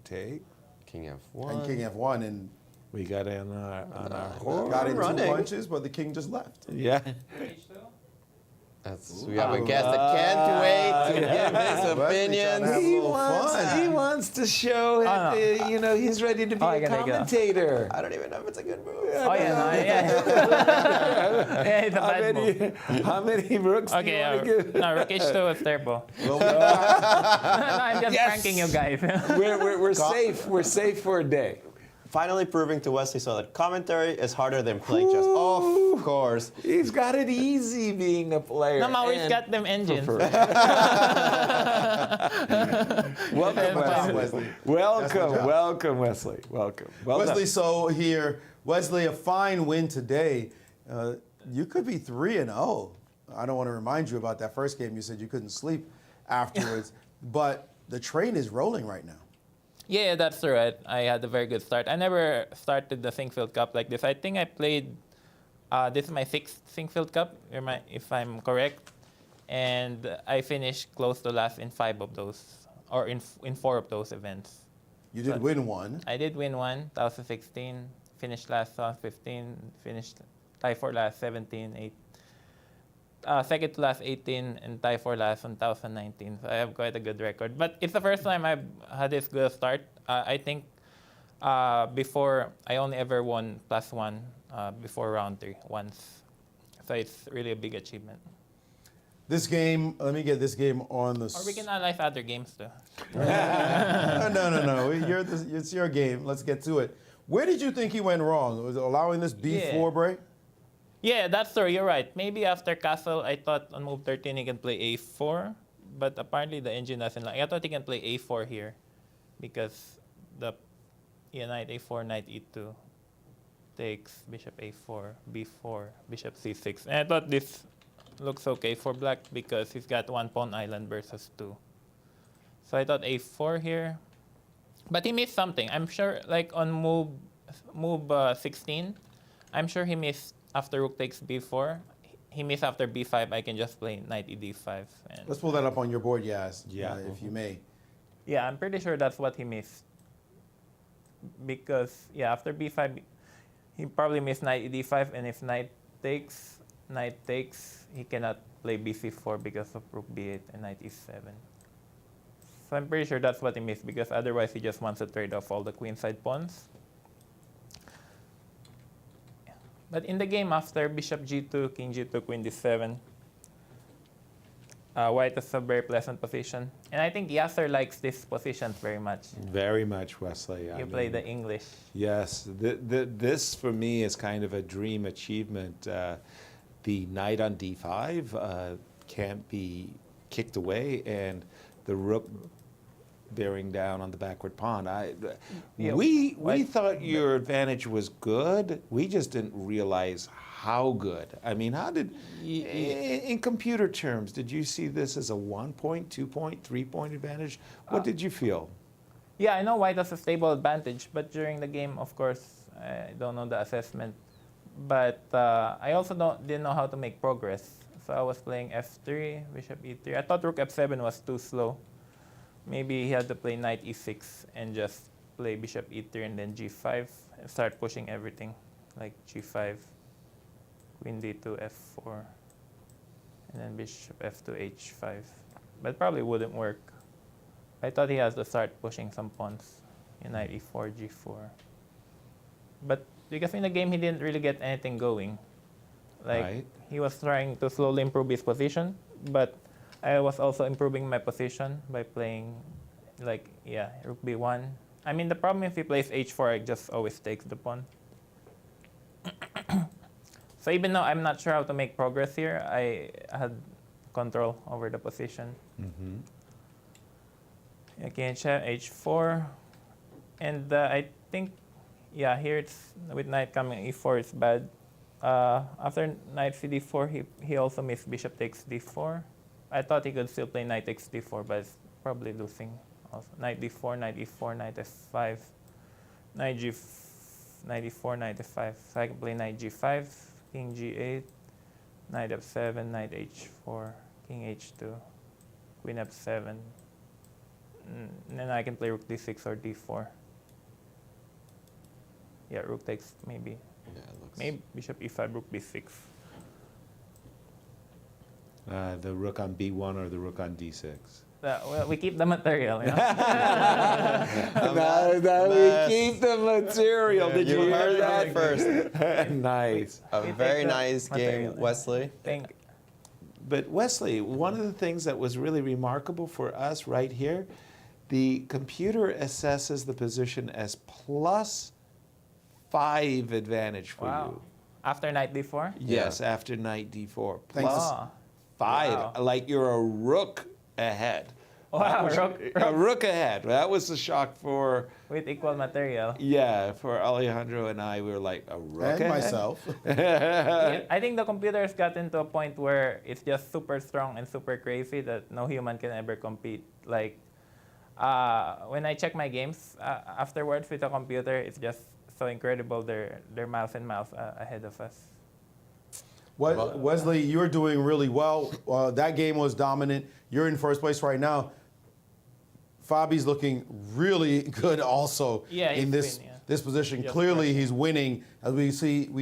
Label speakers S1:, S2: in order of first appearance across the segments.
S1: Take.
S2: King F1.
S3: And King F1, and
S1: We got in on our horse.
S3: got in
S2: running.
S3: 2 punches, but the king just left.
S1: Yeah.
S2: We have a guest that can't wait to give his
S3: Wesley trying to have
S2: opinions.
S3: a little fun.
S1: He wants to show, he's ready to be a commentator.
S2: I don't even know if it's a good move.
S4: Oh, yeah, it's a bad move.
S1: How many rooks do you want to give?
S4: No, rook h2 is terrible.
S3: Well,
S4: No, I'm just
S1: Yes.
S4: pranking you guys.
S1: We're safe. We're safe for a day.
S2: Finally proving to Wesley So that commentary is harder than playing chess. Of course.
S1: He's got it easy being a player.
S4: No, Maurice
S1: and
S4: got them engines.
S1: Welcome, Wesley. Welcome, Wesley. Welcome. Well
S3: Wesley
S1: done.
S3: So here. Wesley, a fine win today. You could be 3-0. I don't want to remind you about that first game. You said you couldn't sleep afterwards. But the train is rolling right now.
S4: Yeah, that's right. I had a very good start. I never started the Sinquefield Cup like this. I think I played, this is my 6th Sinquefield Cup, if I'm correct. And I finished close to last in 5 of those, or in 4 of those events.
S3: You did win one.
S4: I did win one, 2016, finished last 2015, finished tie for last 17, 8. Second to last 18 and tie for last 2019. So I have quite a good record. But it's the first time I've had this good start. I think before, I only ever won +1 before round 3 once. So it's really a big achievement.
S3: This game, let me get this game on the...
S4: Or we can analyze other games too.
S3: No. It's your game. Let's get to it. Where did you think he went wrong? Was it allowing this B4 break?
S4: Yeah, that's true. You're right. Maybe after castle, I thought on move 13 he can play a4, but apparently the engine doesn't like. I thought he can play a4 here, because the knight a4, knight e2 takes bishop a4, b4, bishop c6, and I thought this looks okay for black because he's got 1 pawn island versus 2. So I thought a4 here, but he missed something. I'm sure, like on move 16, I'm sure he missed. After rook takes b4, he missed after b5. I can just play knight e d5. And
S3: Let's pull that up on your board, Yas, if you may.
S4: yeah, I'm pretty sure that's what he missed. Because, yeah, after b5, he probably missed knight e d5. And if knight takes, he cannot play bc4 because of rook b8 and knight e7. So I'm pretty sure that's what he missed, because otherwise he just wants to trade off all the queenside pawns. But in the game after bishop g2, king g2, queen d7, white is a very pleasant position. And I think Yasser likes this position very much.
S1: Very much, Wesley.
S4: You play the English.
S1: Yes. This, for me, is kind of a dream achievement. The knight on d5 can't be kicked away, and the rook bearing down on the backward pawn. We thought your advantage was good. We just didn't realize how good. I mean, how did, in computer terms, did you see this as a 1-point, 2-point, 3-point advantage? What did you feel?
S4: Yeah, I know white has a stable advantage, but during the game, of course, I don't know the assessment. But I also didn't know how to make progress. So I was playing f3, bishop e3. I thought rook f7 was too slow. Maybe he had to play knight e6 and just play bishop e3 and then g5 and start pushing everything, like g5, queen d2, f4, and then bishop f2, h5. But probably wouldn't work. I thought he has to start pushing some pawns in knight e4, g4. But because in the game he didn't really get anything going. Like he was trying to slowly improve his position, but I was also improving my position by playing, like, rook b1. I mean, the problem if he plays h4, it just always takes the pawn. So even though I'm not sure how to make progress here, I had control over the position. Again, h4. And I think, here it's with knight coming e4, it's bad. After knight cd4, he also missed bishop takes d4. I thought he could still play knight takes d4, but it's probably losing. Also, knight d4, knight e4, knight f5, knight e4, knight f5. So I can play knight g5, king g8, knight f7, knight h4, king h2, queen f7, then I can play rook d6 or d4. Yeah, rook takes maybe.
S2: Yeah, it looks.
S4: Maybe bishop e5, rook b6.
S1: The rook on b1 or the rook on d6.
S4: Well, we keep the material, you know?
S1: Now we keep the material. Did you
S2: You
S1: hear
S2: heard
S1: that
S2: it first.
S1: Nice.
S2: A
S4: We
S2: very
S4: take the
S2: nice
S4: material.
S2: game, Wesley.
S4: Think.
S1: But Wesley, one of the things that was really remarkable for us right here, the computer assesses the position as +5 advantage for
S4: Wow.
S1: you.
S4: After knight d4?
S1: Yes, after knight d4.
S3: Thanks.
S4: Oh.
S1: +5,
S4: Wow.
S1: like you're a rook ahead.
S4: Wow,
S1: That was-
S4: rook
S1: a rook ahead. That was the shock for,
S4: with equal material.
S1: yeah, for Alejandro and I. We were like, a rook
S3: And
S1: ahead?
S3: myself.
S4: Yeah, I think the computer's gotten to a point where it's just super strong and super crazy that no human can ever compete. Like, when I check my games afterwards with the computer, it's just so incredible. They're miles and miles ahead of us.
S3: Wesley, you're doing really well. That game was dominant. You're in first place right now. Fabi's looking really good also
S4: Yeah,
S3: in
S4: he's winning, yeah.
S3: this position.
S4: Just
S3: Clearly,
S4: crushing.
S3: he's winning. As we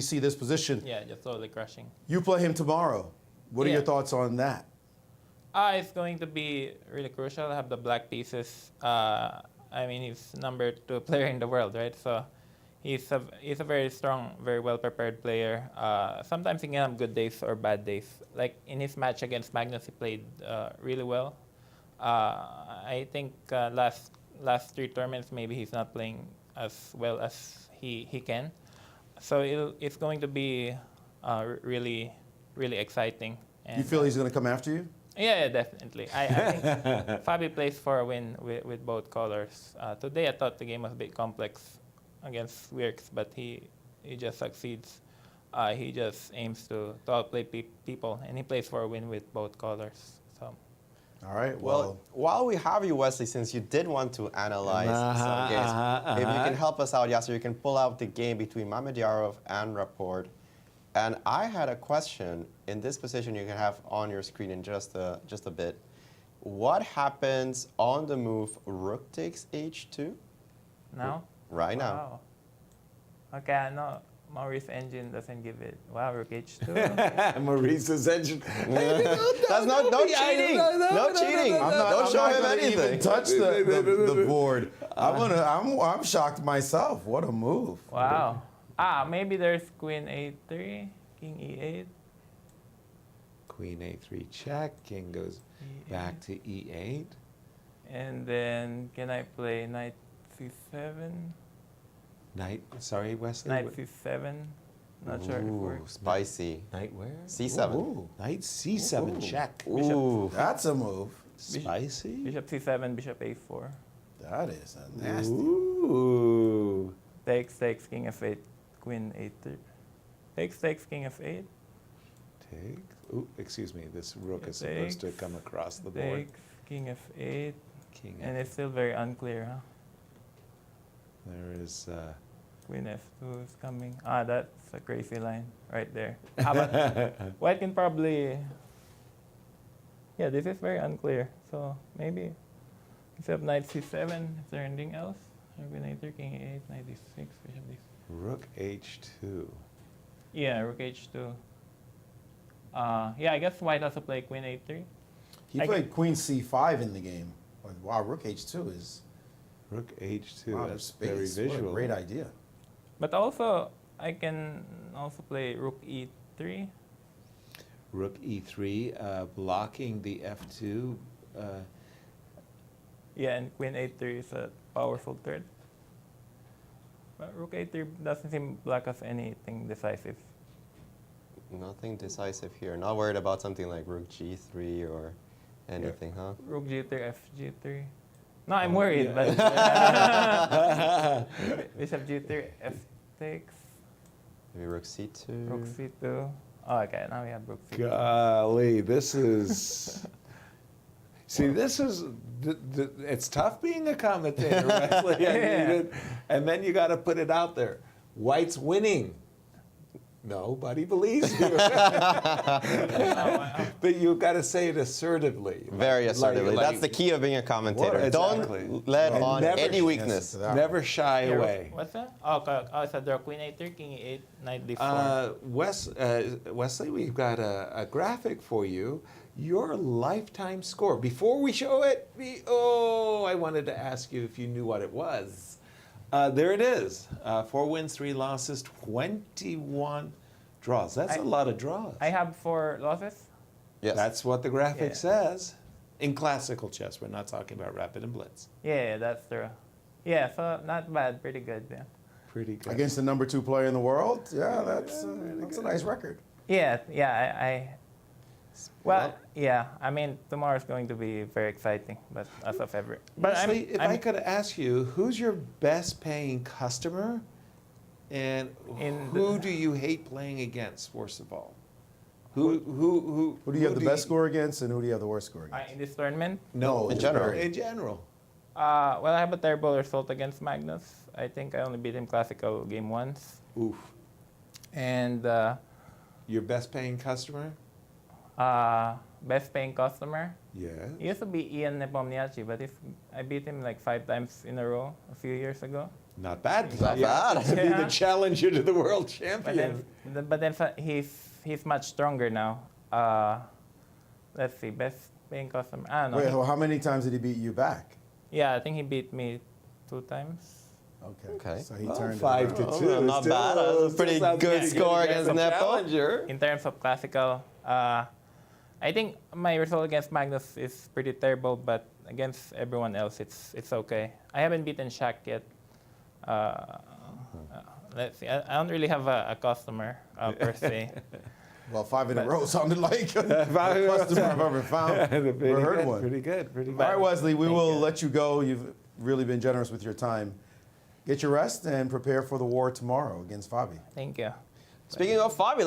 S3: see this position.
S4: Yeah, just totally crushing.
S3: You play him tomorrow. What are
S4: Yeah.
S3: your thoughts on that?
S4: It's going to be really crucial to have the black pieces. I mean, he's number 2 player in the world, right? So he's a very strong, very well prepared player. Sometimes he can have good days or bad days. Like in his match against Magnus, he played really well. I think last 3 tournaments, maybe he's not playing as well as he can. So it's going to be really, really exciting. And,
S3: You feel he's going to come after you?
S4: yeah, definitely. I think Fabi plays for a win with both colors. Today, I thought the game was a bit complex against Wirks, but he just succeeds. He just aims to outplay people, and he plays for a win with both colors. So,
S3: All right.
S2: Well, while we have you, Wesley, since you did want to analyze some games, if you can help us out, Yasser, you can pull out the game between Mamedyarov and Rapport. And I had a question. In this position, you can have on your screen in just a bit. What happens on the move rook takes h2?
S4: now?
S2: Right now.
S4: Wow. Okay, no, Maurice engine doesn't give it. Wow, rook h2.
S1: Maurice's engine.
S2: That's no cheating. No cheating. Don't show him
S3: gonna
S2: anything.
S3: even touch the board. I'm shocked myself. What a move.
S4: Wow. Maybe there's queen a3, king e8.
S1: Queen a3 check. King goes back to e8.
S4: And then can I play knight c7?
S1: Knight, sorry, Wesley.
S4: Knight c7. Not sure if it
S2: Ooh,
S4: works.
S2: spicy.
S1: Knight where?
S2: C7.
S3: Ooh,
S1: Knight c7
S3: Ooh.
S1: check.
S2: Ooh.
S3: that's a move.
S1: Spicy.
S4: Bishop c7, bishop a4.
S3: That is a nasty.
S1: Ooh.
S4: Takes, king f8, queen a3. Takes, king f8.
S1: Take. Ooh, excuse me. This rook is
S4: Takes,
S1: supposed to come across the board.
S4: Takes, king f8.
S1: King.
S4: And it's still very unclear, huh?
S1: There is.
S4: Queen f2 is coming. That's a crazy line right there. But white can probably... Yeah, this is very unclear. So maybe instead of knight c7, is there anything else? Queen a3, king a8, knight d6, bishop d6.
S1: Rook h2.
S4: Yeah, rook h2. Yeah, I guess white has to play queen a3.
S3: He
S4: I
S3: played queen c5 in the game. Wow, rook h2 is
S1: Rook h2.
S3: wow,
S1: That's
S3: space.
S1: very visual.
S3: What a great idea.
S4: But also, I can also play rook e3.
S1: Rook e3, blocking the f2.
S4: Yeah, and queen a3 is a powerful threat. But rook a3 doesn't seem black as anything decisive.
S2: Nothing decisive here. Not worried about something like rook g3 or anything, huh?
S4: Rook g3, fg3. No, I'm worried, but bishop g3, f takes,
S2: Maybe rook c2.
S4: rook c2. Oh, okay, now we have rook c2.
S1: Golly, this is. See, this is. It's tough being a commentator, Wesley. I mean, and then you got to put it out there. White's winning. Nobody believes you. But you've got to say it assertively.
S2: Very assertively.
S1: Like-
S2: That's the key of being a commentator.
S1: Well, exactly.
S2: Don't let
S1: And
S2: on
S1: never-
S2: any
S1: Yes,
S2: weakness.
S1: Never shy
S4: Yeah,
S1: away.
S4: What's that? Oh, it's a draw queen a3, king e8, knight d4.
S1: Wesley, we've got a graphic for you. Your lifetime score. Before we show it, I wanted to ask you if you knew what it was. There it is. 4 wins, 3 losses, 21 draws. That's a lot of draws.
S4: I have 4 losses.
S2: Yes.
S1: That's what the graphic
S4: Yeah.
S1: says. In classical chess, we're not talking about rapid and blitz.
S4: Yeah, that's true. Yeah, so not bad, pretty good. Yeah.
S1: Pretty good.
S3: Against the number 2 player in the world, yeah, that's a nice record.
S4: Yeah, well, yeah. I mean, tomorrow is going to be very exciting, but as of every. But
S1: Wesley, if I could ask you, who's your best paying customer? And who do you hate playing against, first of all? Who
S3: Who do you have the best score against, and who do you have the worst score against?
S4: in this tournament,
S1: No,
S2: In general.
S1: In general.
S4: well, I have a terrible result against Magnus. I think I only beat him classical game once,
S1: Oof.
S4: and
S1: Your best paying customer?
S4: best paying customer.
S1: Yes.
S4: He used to be Ian Nepomniachtchi, but I beat him like 5 times in a row a few years ago.
S1: Not bad.
S2: Not
S1: You
S2: bad.
S1: have to be
S4: Yeah.
S1: the challenger to the world
S4: But
S1: champion.
S4: then he's much stronger now. Let's see, best paying customer. No.
S3: Wait, well, how many times did he beat you back?
S4: Yeah, I think he beat me 2 times.
S3: Okay.
S2: Okay.
S3: So he
S1: Well,
S3: turned
S1: 5 to
S3: it around.
S1: 2.
S2: not bad. That's a pretty
S1: sounds
S2: good
S1: pretty
S2: score
S1: against
S2: against
S1: the
S2: Nepo.
S1: challenger.
S4: In terms of classical, I think my result against Magnus is pretty terrible, but against everyone else, it's okay. I haven't beaten Shaq yet. Let's see. I don't really have a customer per se.
S3: Well, 5 in a row sounded like a
S1: 5 in a row.
S3: customer I've ever found.
S1: Pretty
S3: Or heard
S1: good,
S3: one.
S1: Pretty good. Pretty
S3: All
S1: good.
S3: right, Wesley, we
S4: Thank
S3: will
S4: you.
S3: let you go. You've really been generous with your time. Get your rest and prepare for the war tomorrow against Fabi.
S4: Thank you.
S2: Speaking of Fabi,